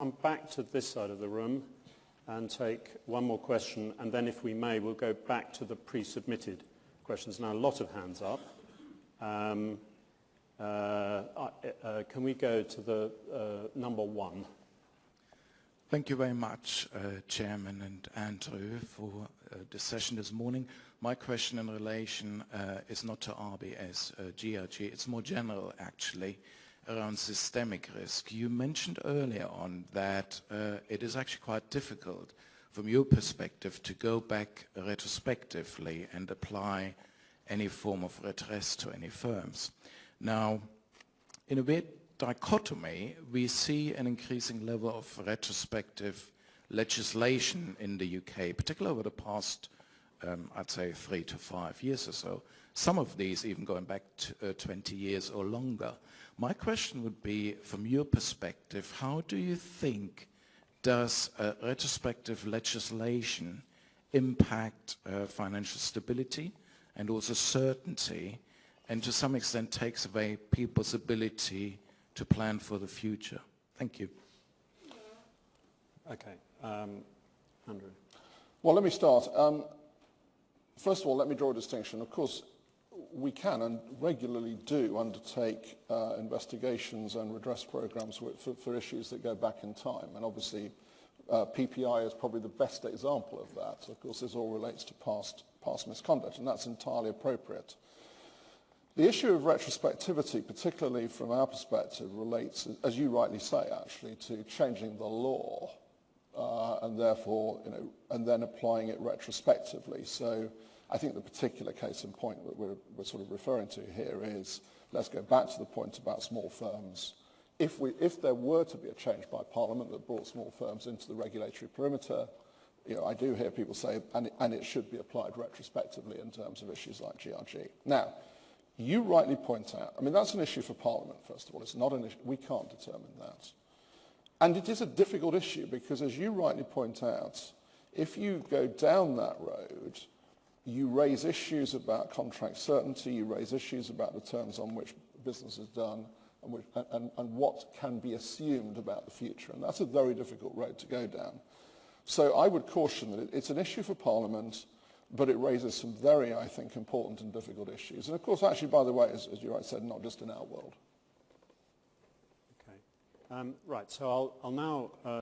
come back to this side of the room and take one more question, and then if we may, we'll go back to the pre-submitted questions. Now, a lot of hands up. Can we go to the number one? Thank you very much, Chairman and Andrew, for the session this morning. My question in relation is not to RBS, GRG. It's more general, actually, around systemic risk. You mentioned earlier on that it is actually quite difficult, from your perspective, to go back retrospectively and apply any form of redress to any firms. Now, in a weird dichotomy, we see an increasing level of retrospective legislation in the UK, particularly over the past, I'd say, 3 to 5 years or so. Some of these even going back to 20 years or longer. My question would be, from your perspective, how do you think does retrospective legislation impact financial stability and also certainty, and to some extent takes away people's ability to plan for the future? Thank you. Okay. Andrew. Well, let me start. First of all, let me draw a distinction. Of course, we can and regularly do undertake investigations and redress programs for issues that go back in time. And obviously, PPI is probably the best example of that. Of course, this all relates to past misconduct, and that's entirely appropriate. The issue of retrospectivity, particularly from our perspective, relates, as you rightly say, actually, to changing the law and therefore, and then applying it retrospectively. So I think the particular case in point that we're sort of referring to here is, let's go back to the point about small firms. If there were to be a change by Parliament that brought small firms into the regulatory perimeter, I do hear people say, and it should be applied retrospectively in terms of issues like GRG. Now, you rightly point out, that's an issue for Parliament, first of all. It's not an issue. We can't determine that. And it is a difficult issue because, as you rightly point out, if you go down that road, you raise issues about contract certainty, you raise issues about the terms on which business is done, and what can be assumed about the future. And that's a very difficult road to go down. So I would caution that it's an issue for Parliament, but it raises some very, I think, important and difficult issues. And of course, actually, by the way, as you right said, not just in our world. Okay. Right, so I'll now